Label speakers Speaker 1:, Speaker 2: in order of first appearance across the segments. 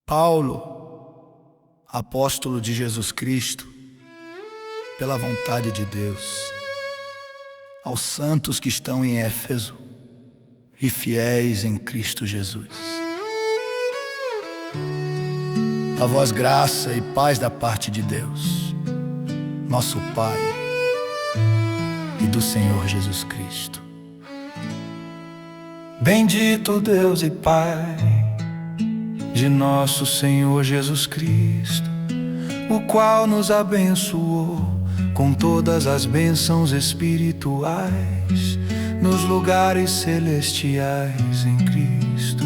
Speaker 1: Paulo, apóstolo de Jesus Cristo, pela vontade de Deus, aos santos que estão em Éfeso e fiéis em Cristo Jesus. A vós graça e paz da parte de Deus, nosso Pai, e do Senhor Jesus Cristo. Bendito Deus e Pai de nosso Senhor Jesus Cristo, o qual nos abençoou com todas as bênçãos espirituais nos lugares celestiais em Cristo,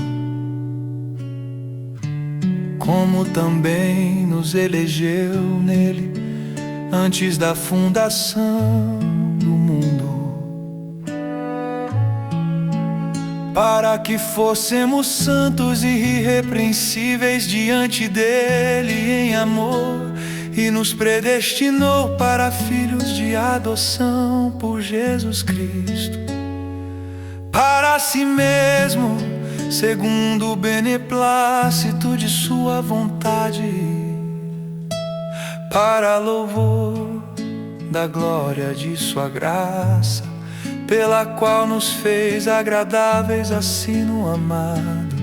Speaker 1: como também nos elegeu nele antes da fundação do mundo, para que fôssemos santos e irrepreensíveis diante dele em amor, e nos predestinou para filhos de adoção por Jesus Cristo, para si mesmo, segundo o beneplácito de sua vontade, para louvor da glória de sua graça, pela qual nos fez agradáveis assim no amado,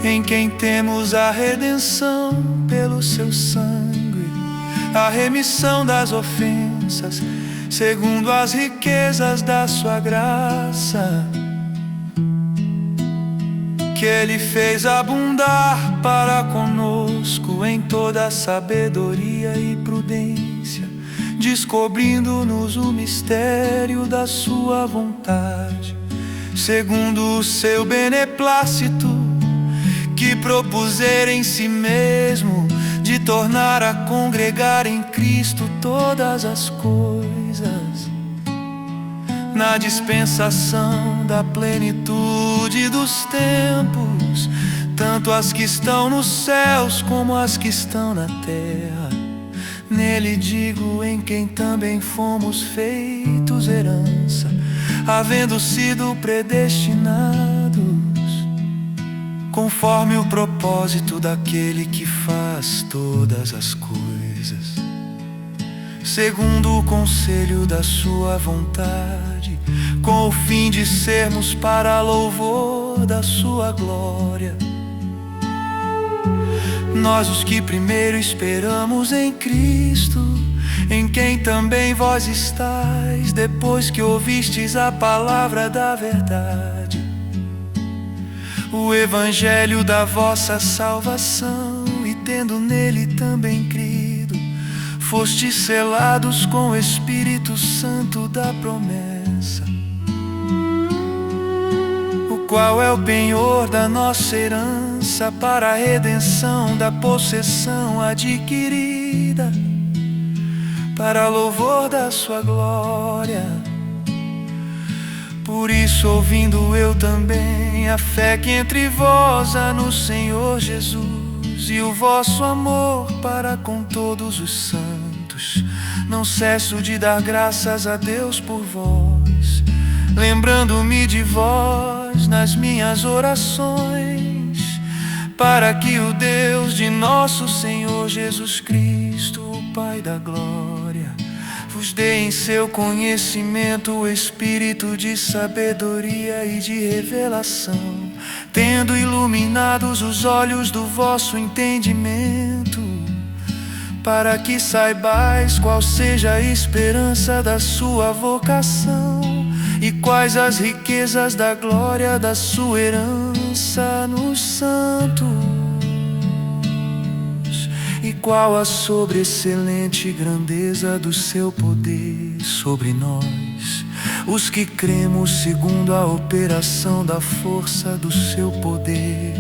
Speaker 1: em quem temos a redenção pelo seu sangue, a remissão das ofensas, segundo as riquezas da sua graça, que ele fez abundar para conosco em toda sabedoria e prudência, descobrindo-nos o mistério da sua vontade, segundo o seu beneplácito, que propuser em si mesmo de tornar a congregar em Cristo todas as coisas, na dispensação da plenitude dos tempos, tanto as que estão nos céus como as que estão na terra. Nele digo, em quem também fomos feitos herança, havendo sido predestinados conforme o propósito daquele que faz todas as coisas, segundo o conselho da sua vontade, com o fim de sermos para louvor da sua glória. Nós os que primeiro esperamos em Cristo, em quem também vós estáis, depois que ouvistes a palavra da verdade, o evangelho da vossa salvação, e tendo nele também crido, fostes selados com o Espírito Santo da promessa, o qual é o penhor da nossa herança para a redenção da possessão adquirida, para louvor da sua glória. Por isso, ouvindo eu também a fé que entre vós há no Senhor Jesus, e o vosso amor para com todos os santos, não cesso de dar graças a Deus por vós, lembrando-me de vós nas minhas orações, para que o Deus de nosso Senhor Jesus Cristo, o Pai da glória, vos dê em seu conhecimento o espírito de sabedoria e de revelação, tendo iluminados os olhos do vosso entendimento, para que saibais qual seja a esperança da sua vocação, e quais as riquezas da glória da sua herança nos santos, e qual a sobreexcelente grandeza do seu poder sobre nós, os que cremos, segundo a operação da força do seu poder,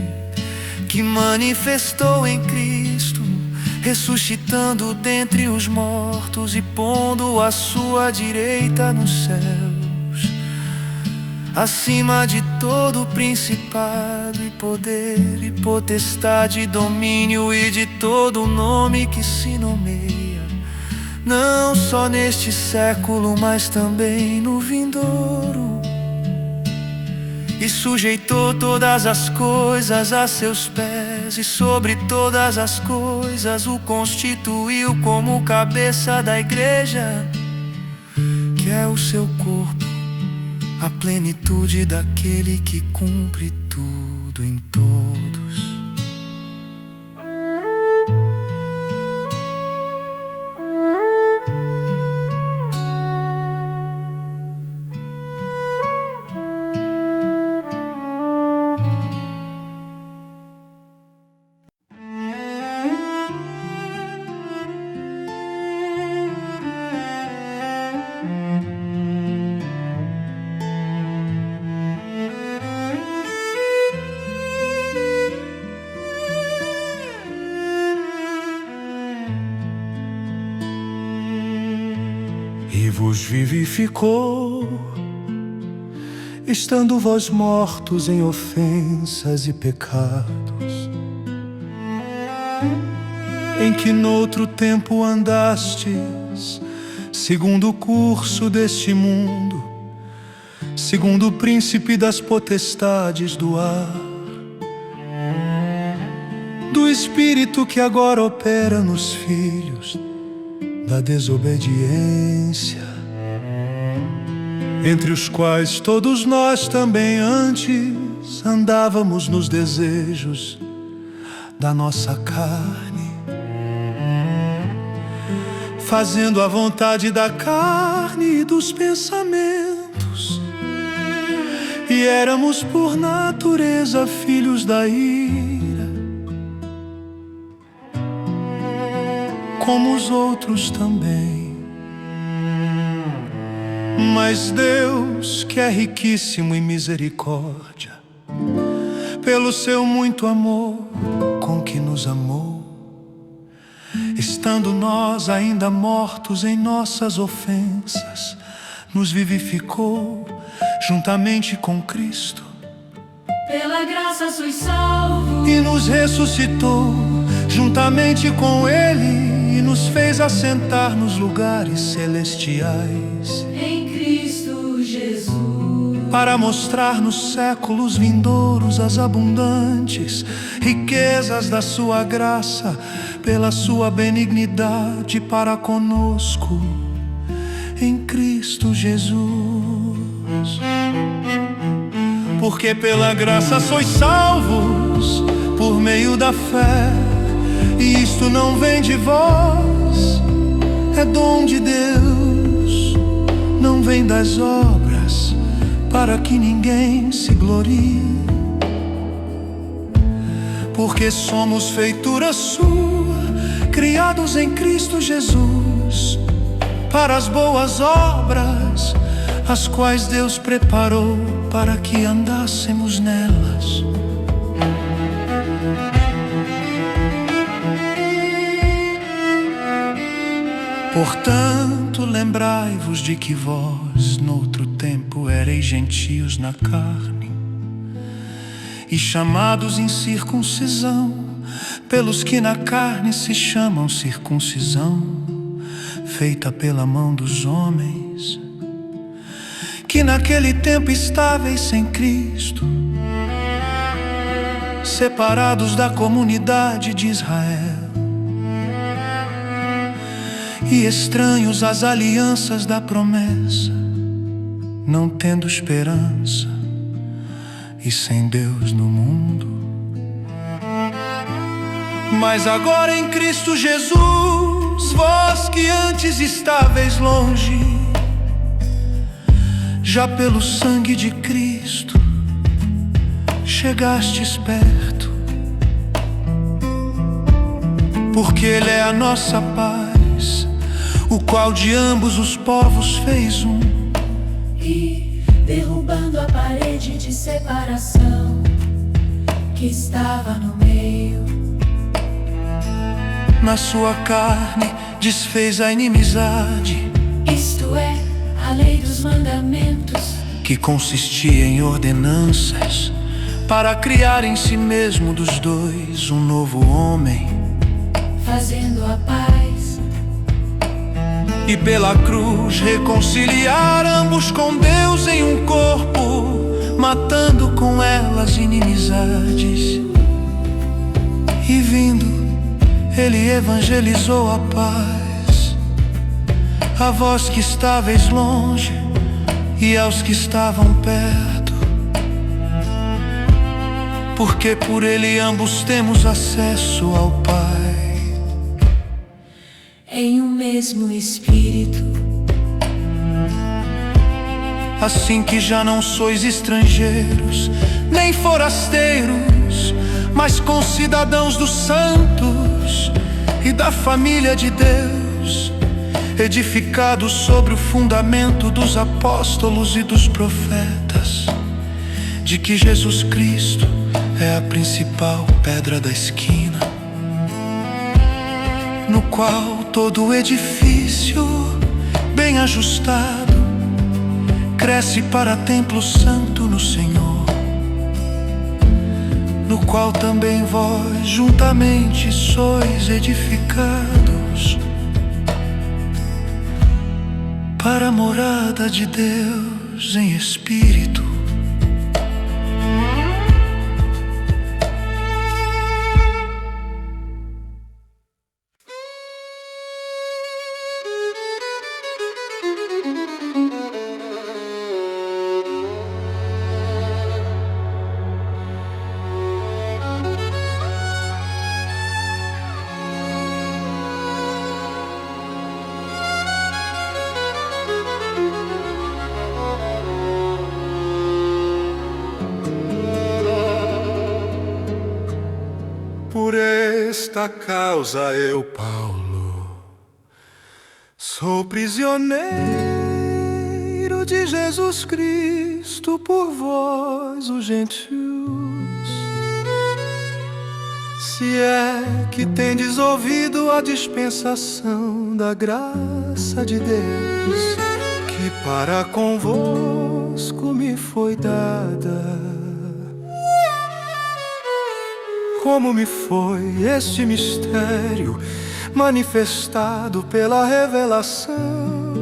Speaker 1: que manifestou em Cristo, ressuscitando dentre os mortos e pondo à sua direita nos céus, acima de todo principado e poder e potestade e domínio, e de todo nome que se nomeia, não só neste século, mas também no vindouro. e sujeitou todas as coisas a seus pés, e sobre todas as coisas o constituiu como cabeça da igreja, que é o seu corpo, a plenitude daquele que cumpre tudo em todos.
Speaker 2: E vos vivificou, estando vós mortos em ofensas e pecados, em que noutro tempo andastes, segundo o curso deste mundo, segundo o príncipe das potestades do ar, do espírito que agora opera nos filhos da desobediência, entre os quais todos nós também antes andávamos nos desejos da nossa carne, fazendo a vontade da carne e dos pensamentos, e éramos por natureza filhos da ira, como os outros também. Mas Deus, que é riquíssimo em misericórdia, pelo seu muito amor com que nos amou, estando nós ainda mortos em nossas ofensas, nos vivificou juntamente com Cristo.
Speaker 3: Pela graça sois salvos.
Speaker 2: E nos ressuscitou juntamente com Ele, e nos fez assentar nos lugares celestiais
Speaker 3: Em Cristo Jesus,
Speaker 2: para mostrar nos séculos vindouros as abundantes riquezas da sua graça, pela sua benignidade para conosco em Cristo Jesus. Porque pela graça sois salvos por meio da fé, e isto não vem de vós, é dom de Deus, não vem das obras, para que ninguém se glorie. Porque somos feitura sua, criados em Cristo Jesus, para as boas obras, as quais Deus preparou para que andássemos nelas. Portanto, lembrai-vos de que vós, noutro tempo, ereis gentios na carne, e chamados incircuncisão, pelos que na carne se chamam circuncisão, feita pela mão dos homens, que naquele tempo estáveis sem Cristo, separados da comunidade de Israel, e estranhos às alianças da promessa, não tendo esperança e sem Deus no mundo. Mas agora em Cristo Jesus, vós que antes estáveis longe, já pelo sangue de Cristo chegastes perto, porque Ele é a nossa paz, o qual de ambos os povos fez um,
Speaker 3: e derrubando a parede de separação que estava no meio,
Speaker 2: na sua carne desfez a inimizade,
Speaker 3: isto é, a lei dos mandamentos,
Speaker 2: que consistia em ordenanças, para criar em si mesmo dos dois um novo homem,
Speaker 3: fazendo a paz,
Speaker 2: e pela cruz reconciliar ambos com Deus em um corpo, matando com elas inimizades. E vindo, ele evangelizou a paz a vós que estáveis longe e aos que estavam perto, porque por ele ambos temos acesso ao Pai.
Speaker 3: Em um mesmo Espírito,
Speaker 2: assim que já não sois estrangeiros, nem forasteiros, mas concidadãos dos santos e da família de Deus, edificados sobre o fundamento dos apóstolos e dos profetas, de que Jesus Cristo é a principal pedra da esquina, no qual todo o edifício bem ajustado cresce para templo santo no Senhor, no qual também vós juntamente sois edificados para a morada de Deus em espírito.
Speaker 1: Por esta causa eu, Paulo, sou prisioneiro de Jesus Cristo por vós, os gentios. Se é que tendes ouvido a dispensação da graça de Deus, que para convosco me foi dada. Como me foi este mistério manifestado pela revelação,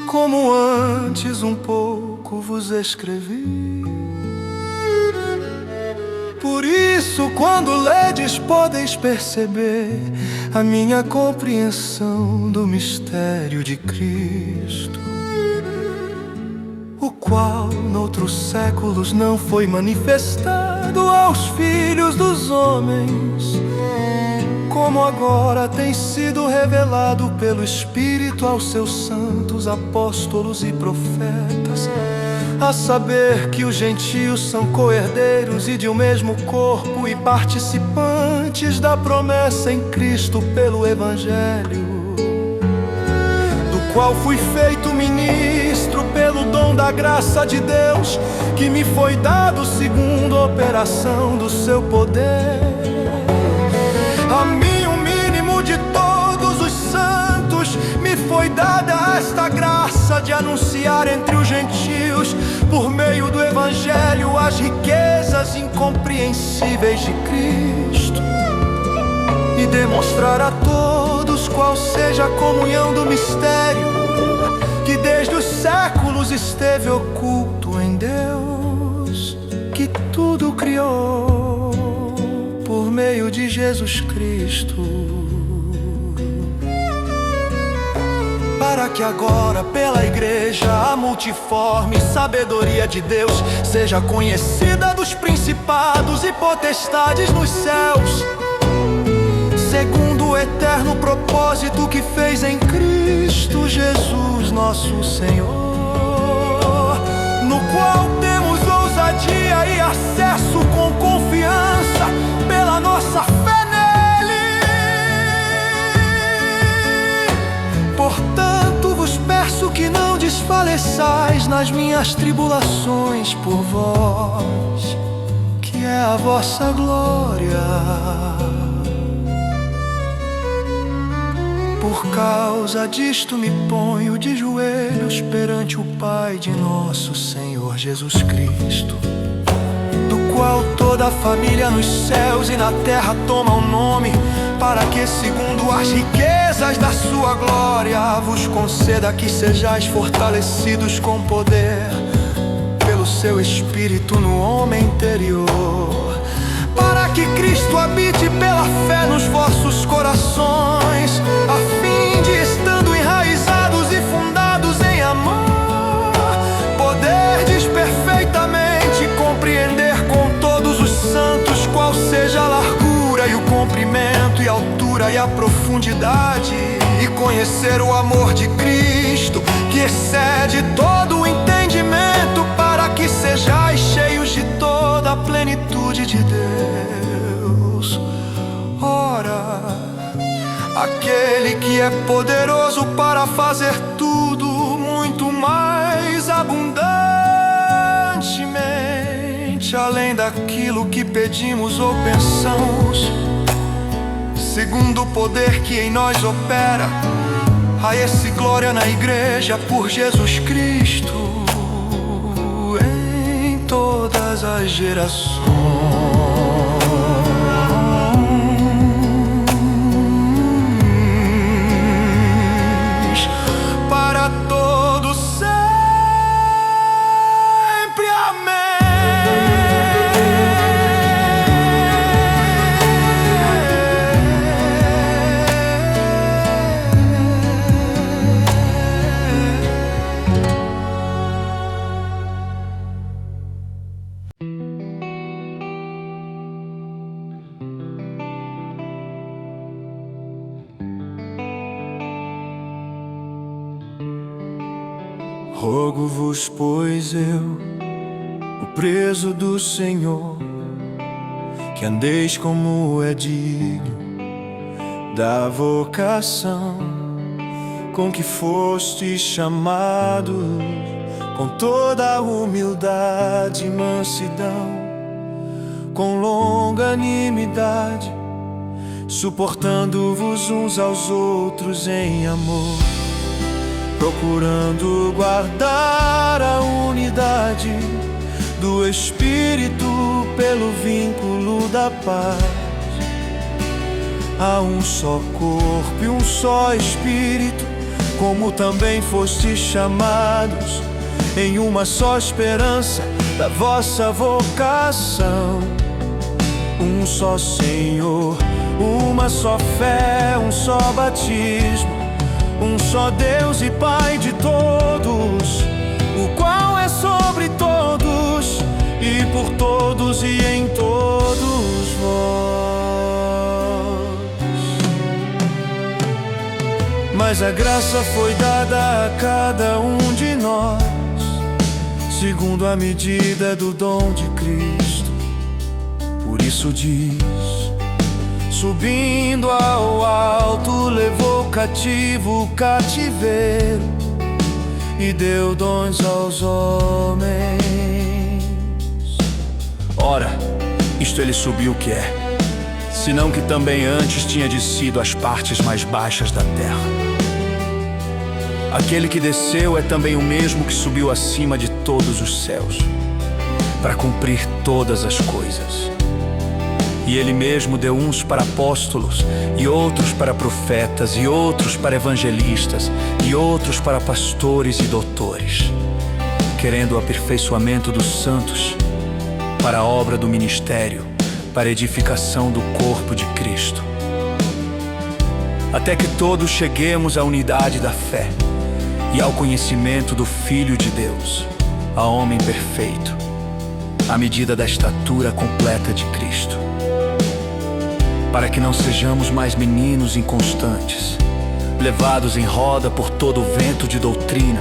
Speaker 1: como antes um pouco vos escrevi. Por isso, quando ledes, podeis perceber a minha compreensão do mistério de Cristo, o qual noutros séculos não foi manifestado aos filhos dos homens, como agora tem sido revelado pelo Espírito aos seus santos apóstolos e profetas, a saber que os gentios são co-herdeiros e de um mesmo corpo e participantes da promessa em Cristo pelo Evangelho, do qual fui feito ministro pelo dom da graça de Deus, que me foi dado segundo a operação do seu poder. A mim, o mínimo de todos os santos, me foi dada esta graça de anunciar entre os gentios, por meio do Evangelho, as riquezas incompreensíveis de Cristo, e demonstrar a todos qual seja a comunhão do mistério que desde os séculos esteve oculto em Deus, que tudo criou por meio de Jesus Cristo, para que agora pela Igreja a multiforme sabedoria de Deus seja conhecida dos principados e potestades nos céus, segundo o eterno propósito que fez em Cristo Jesus nosso Senhor, no qual temos ousadia e acesso com confiança pela nossa fé nele. Portanto, vos peço que não desfaleçais nas minhas tribulações por vós, que é a vossa glória. Por causa disto me ponho de joelhos perante o Pai de nosso Senhor Jesus Cristo, do qual toda a família nos céus e na terra toma o nome, para que segundo as riquezas da sua glória vos conceda que sejais fortalecidos com poder pelo seu Espírito no homem interior, para que Cristo habite pela fé nos vossos corações, a fim de, estando enraizados e fundados em amor, poderdes perfeitamente compreender com todos os santos qual seja a largura e o comprimento e a altura e a profundidade, e conhecer o amor de Cristo, que excede todo o entendimento, para que sejais cheios de toda a plenitude de Deus. Ora, aquele que é poderoso para fazer tudo muito mais abundantemente, além daquilo que pedimos ou pensamos, segundo o poder que em nós opera, a esse glória na igreja por Jesus Cristo em todas as gerações, para todos sempre. Amém. Rogo-vos, pois eu, o preso do Senhor, que andeis como é digno da vocação com que fostes chamados, com toda a humildade e mansidão, com longanimidade, suportando-vos uns aos outros em amor, procurando guardar a unidade do Espírito pelo vínculo da paz. Há um só corpo e um só Espírito, como também fostes chamados, em uma só esperança da vossa vocação. Um só Senhor, uma só fé, um só batismo, um só Deus e Pai de todos, o qual é sobre todos e por todos e em todos vós. Mas a graça foi dada a cada um de nós, segundo a medida do dom de Cristo. Por isso diz: subindo ao alto, levou cativo o cativeiro e deu dons aos homens. Ora, isto ele subiu que é, senão que também antes tinha descido às partes mais baixas da terra. Aquele que desceu é também o mesmo que subiu acima de todos os céus, para cumprir todas as coisas. E ele mesmo deu uns para apóstolos, e outros para profetas, e outros para evangelistas, e outros para pastores e doutores, querendo o aperfeiçoamento dos santos, para a obra do ministério, para a edificação do corpo de Cristo, até que todos cheguemos à unidade da fé e ao conhecimento do Filho de Deus, a homem perfeito, à medida da estatura completa de Cristo, para que não sejamos mais meninos inconstantes, levados em roda por todo o vento de doutrina,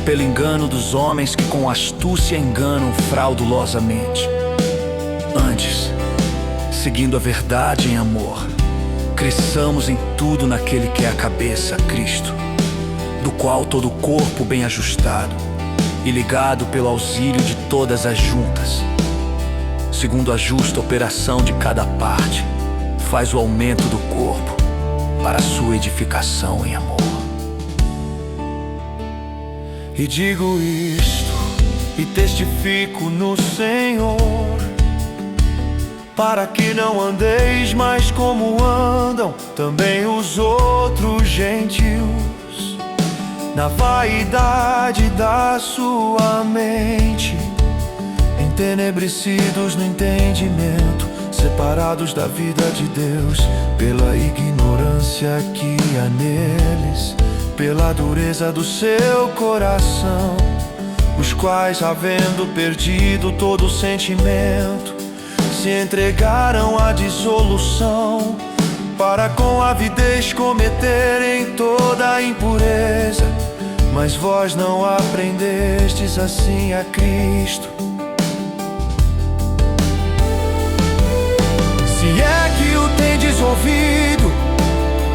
Speaker 1: pelo engano dos homens que com astúcia enganam fraudulosamente. Antes, seguindo a verdade em amor, cresçamos em tudo naquele que é a cabeça, Cristo, do qual todo o corpo bem ajustado e ligado pelo auxílio de todas as juntas, segundo a justa operação de cada parte, faz o aumento do corpo para a sua edificação em amor. E digo isto e testifico no Senhor, para que não andeis mais como andam também os outros gentios, na vaidade da sua mente, entenebrecidos no entendimento, separados da vida de Deus, pela ignorância que há neles, pela dureza do seu coração, os quais, havendo perdido todo o sentimento, se entregaram à dissolução, para com avidez cometerem toda a impureza. Mas vós não aprendestes assim a Cristo. Se é que o tendes ouvido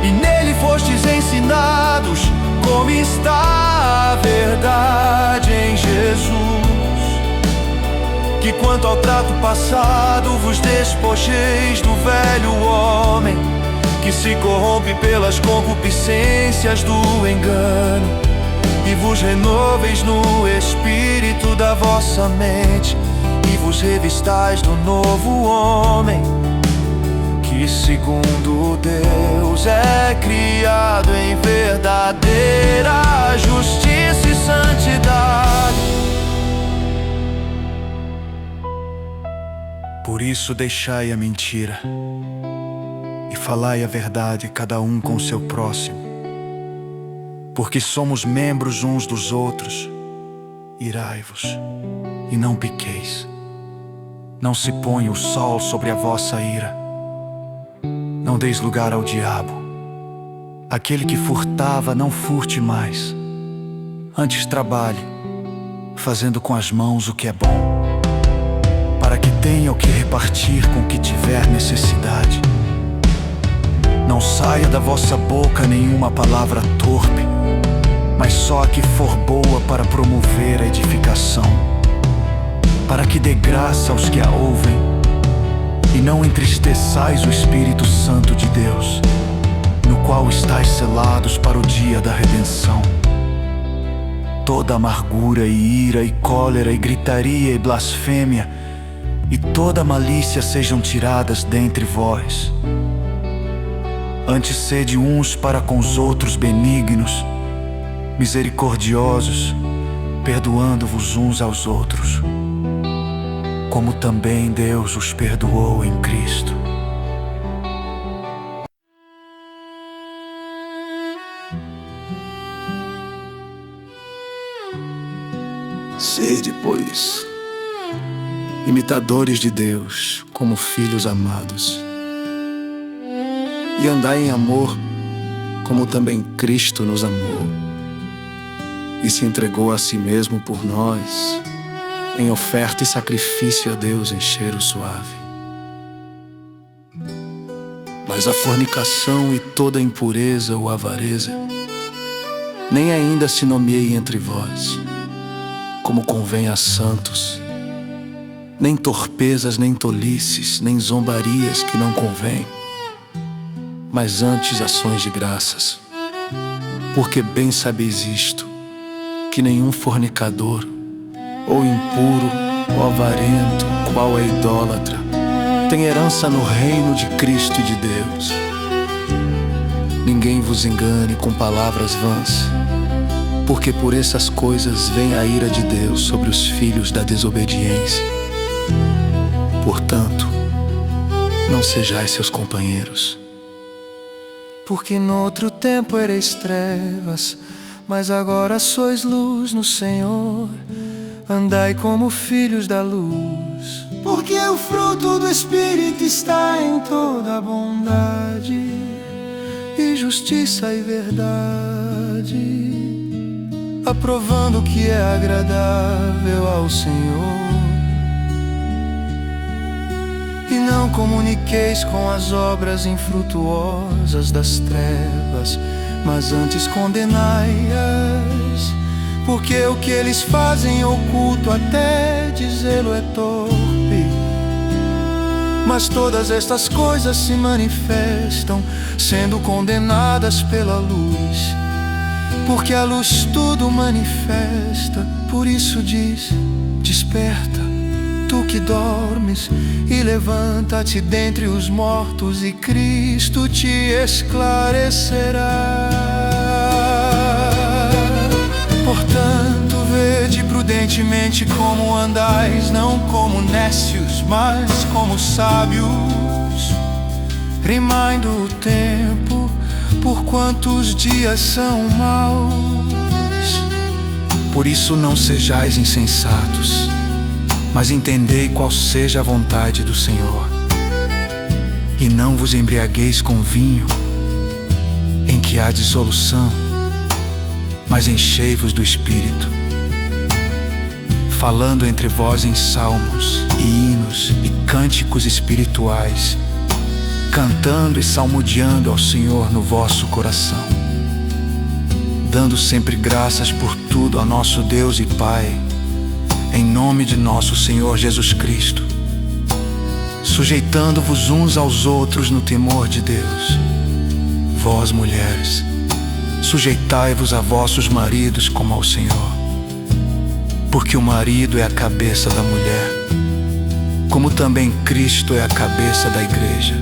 Speaker 1: e nele fostes ensinados, como está a verdade em Jesus, que quanto ao trato passado vos despojeis do velho homem, que se corrompe pelas concupiscências do engano, e vos renoveis no espírito da vossa mente, e vos revistais do novo homem, que segundo Deus é criado em verdadeira justiça e santidade. Por isso deixai a mentira e falai a verdade, cada um com o seu próximo, porque somos membros uns dos outros. Irai-vos e não pequeis. Não se ponha o sol sobre a vossa ira. Não deis lugar ao diabo. Aquele que furtava, não furte mais. Antes trabalhe, fazendo com as mãos o que é bom, para que tenha o que repartir com o que tiver necessidade. Não saia da vossa boca nenhuma palavra torpe, mas só a que for boa para promover a edificação, para que dê graça aos que a ouvem, e não entristeçais o Espírito Santo de Deus, no qual estáis selados para o dia da redenção. Toda amargura e ira e cólera e gritaria e blasfêmia e toda malícia sejam tiradas dentre vós. Antes sede uns para com os outros benignos, misericordiosos, perdoando-vos uns aos outros, como também Deus os perdoou em Cristo. Sede, pois, imitadores de Deus, como filhos amados, e andai em amor, como também Cristo nos amou e se entregou a si mesmo por nós, em oferta e sacrifício a Deus em cheiro suave. Mas a fornicação e toda impureza ou avareza nem ainda se nomeie entre vós, como convém a santos, nem torpezas, nem tolices, nem zombarias que não convém, mas antes ações de graças. Porque bem sabeis isto, que nenhum fornicador, ou impuro, ou avarento, qual é idólatra, tem herança no reino de Cristo e de Deus. Ninguém vos engane com palavras vãs, porque por essas coisas vem a ira de Deus sobre os filhos da desobediência. Portanto, não sejais seus companheiros. Porque noutro tempo ereis trevas, mas agora sois luz no Senhor. Andai como filhos da luz. Porque o fruto do Espírito está em toda bondade e justiça e verdade, aprovando o que é agradável ao Senhor. E não comuniqueis com as obras infrutuosas das trevas, mas antes condenai-as, porque o que eles fazem oculto até dizê-lo é torpe. Mas todas estas coisas se manifestam, sendo condenadas pela luz, porque a luz tudo manifesta. Por isso diz: desperta, tu que dormes, e levanta-te dentre os mortos, e Cristo te esclarecerá. Portanto, vede prudentemente como andais, não como nécios, mas como sábios, rimando o tempo, porquanto os dias são maus. Por isso não sejais insensatos, mas entendei qual seja a vontade do Senhor. E não vos embriagueis com vinho, em que há dissolução, mas enchei-vos do Espírito, falando entre vós em salmos e hinos e cânticos espirituais, cantando e salmodiando ao Senhor no vosso coração, dando sempre graças por tudo ao nosso Deus e Pai, em nome de nosso Senhor Jesus Cristo, sujeitando-vos uns aos outros no temor de Deus. Vós, mulheres, sujeitai-vos a vossos maridos como ao Senhor, porque o marido é a cabeça da mulher, como também Cristo é a cabeça da igreja,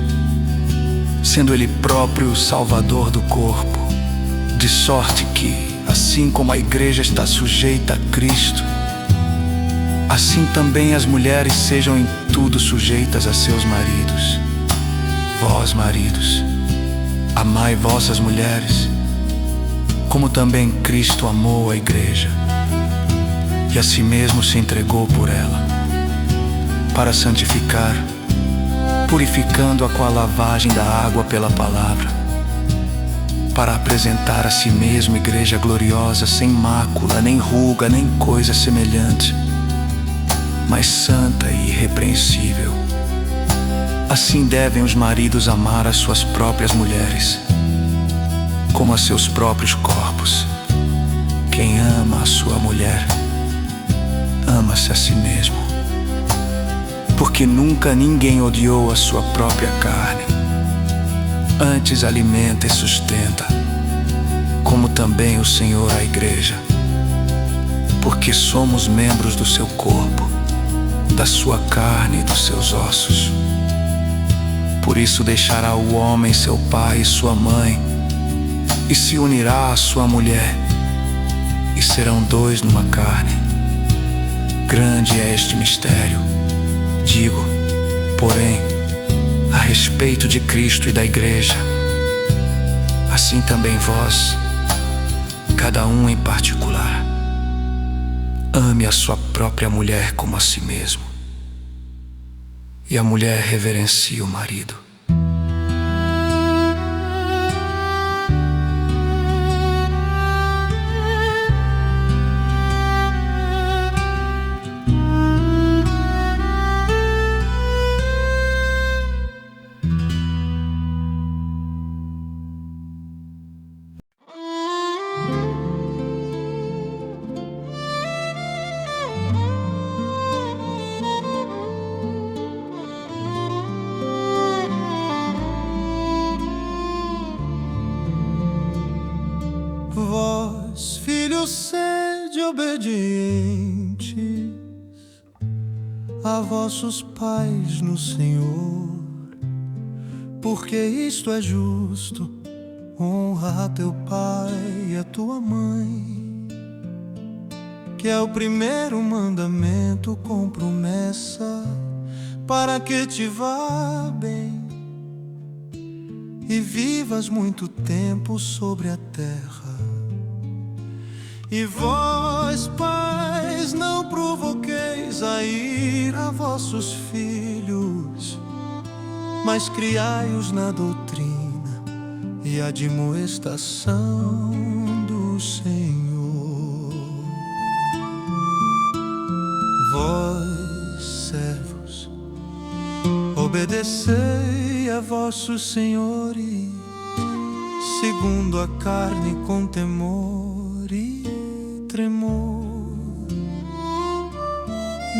Speaker 1: sendo Ele próprio o Salvador do corpo, de sorte que, assim como a igreja está sujeita a Cristo, assim também as mulheres sejam em tudo sujeitas a seus maridos. Vós, maridos, amai vossas mulheres, como também Cristo amou a igreja, e a si mesmo se entregou por ela, para santificar, purificando-a com a lavagem da água pela palavra, para apresentar a si mesmo igreja gloriosa, sem mácula, nem ruga, nem coisa semelhante, mas santa e irrepreensível. Assim devem os maridos amar as suas próprias mulheres, como a seus próprios corpos. Quem ama a sua mulher, ama-se a si mesmo, porque nunca ninguém odiou a sua própria carne, antes alimenta e sustenta, como também o Senhor a igreja, porque somos membros do seu corpo, da sua carne e dos seus ossos. Por isso deixará o homem seu pai e sua mãe, e se unirá à sua mulher, e serão dois numa carne. Grande é este mistério. Digo, porém, a respeito de Cristo e da igreja, assim também vós, cada um em particular, ame a sua própria mulher como a si mesmo, e a mulher reverencie o marido.
Speaker 2: Vós, filhos, sede obedientes a vossos pais no Senhor, porque isto é justo. Honra a teu pai e a tua mãe, que é o primeiro mandamento com promessa, para que te vá bem e vivas muito tempo sobre a terra. E vós, pais, não provoqueis a ira vossos filhos, mas criai-os na doutrina e admoestação do Senhor. Vós, servos, obedecei a vossos senhores, segundo a carne, com temor e tremor,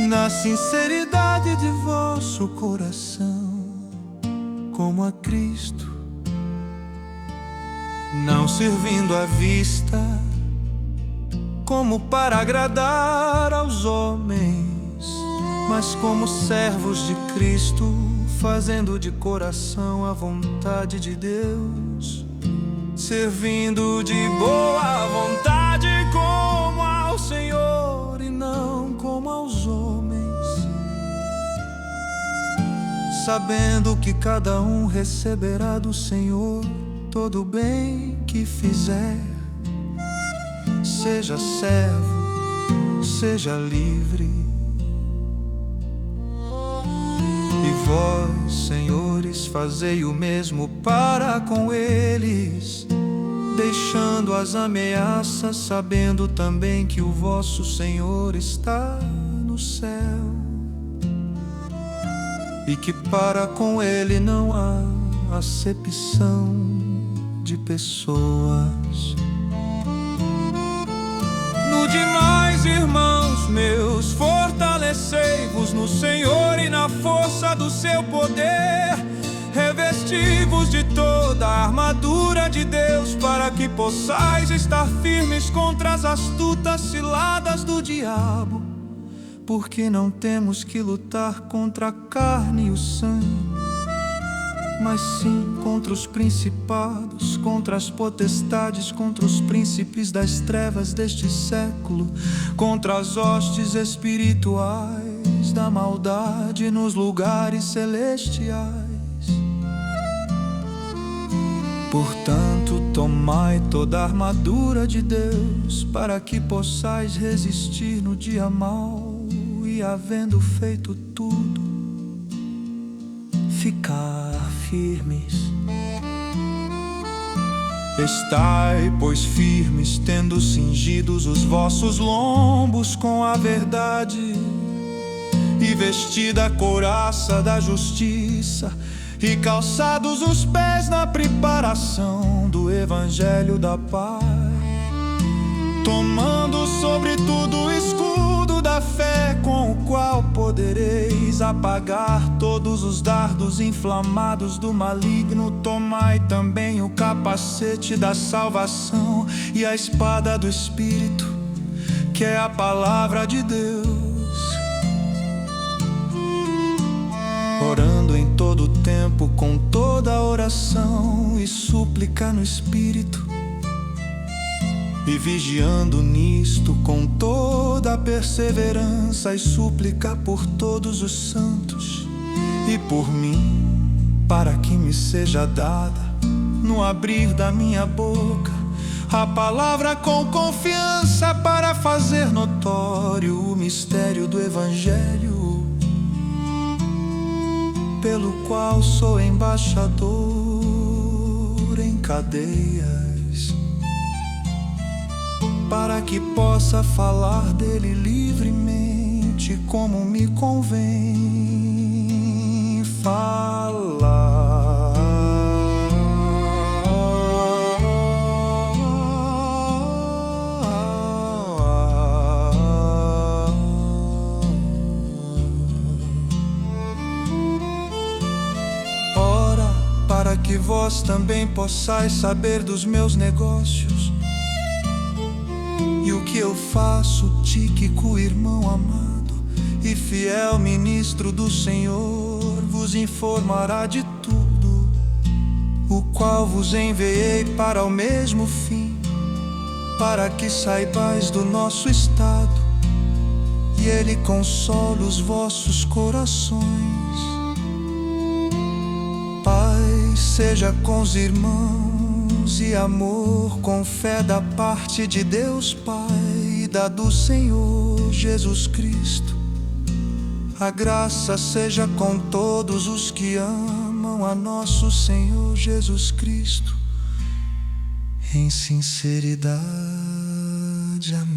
Speaker 2: na sinceridade de vosso coração, como a Cristo, não servindo à vista, como para agradar aos homens, mas como servos de Cristo, fazendo de coração a vontade de Deus, servindo de boa vontade como ao Senhor
Speaker 1: sabendo que cada um receberá do Senhor todo o bem que fizer. Seja servo, seja livre. E vós, senhores, fazei o mesmo para com eles, deixando as ameaças, sabendo também que o vosso Senhor está no céu, e que para com Ele não há acepção de pessoas. No demais, irmãos meus, fortalecei-vos no Senhor e na força do seu poder. Revesti-vos de toda a armadura de Deus, para que possais estar firmes contra as astutas ciladas do diabo. Porque não temos que lutar contra a carne e o sangue, mas sim contra os principados, contra as potestades, contra os príncipes das trevas deste século, contra as hostes espirituais da maldade nos lugares celestiais. Portanto, tomai toda a armadura de Deus, para que possais resistir no dia mau, e havendo feito tudo, ficar firmes. Estai, pois, firmes, tendo cingidos os vossos lombos com a verdade, e vestida a couraça da justiça, e calçados os pés na preparação do evangelho da paz, tomando sobretudo o escudo da fé, com o qual podereis apagar todos os dardos inflamados do maligno. Tomai também o capacete da salvação e a espada do Espírito, que é a palavra de Deus, orando em todo tempo com toda oração e súplica no Espírito, e vigiando nisto com toda a perseverança e súplica por todos os santos e por mim, para que me seja dada, no abrir da minha boca, a palavra com confiança, para fazer notório o mistério do Evangelho, pelo qual sou embaixador em cadeias, para que possa falar dele livremente, como me convém falar. Ora, para que vós também possais saber dos meus negócios, e o que eu faço. Tíquico, irmão amado e fiel ministro do Senhor, vos informará de tudo, o qual vos enviei para o mesmo fim, para que saibais do nosso estado, e ele consola os vossos corações. Paz seja com os irmãos e amor, com fé da parte de Deus Pai e da do Senhor Jesus Cristo. A graça seja com todos os que amam a nosso Senhor Jesus Cristo, em sinceridade. Amém.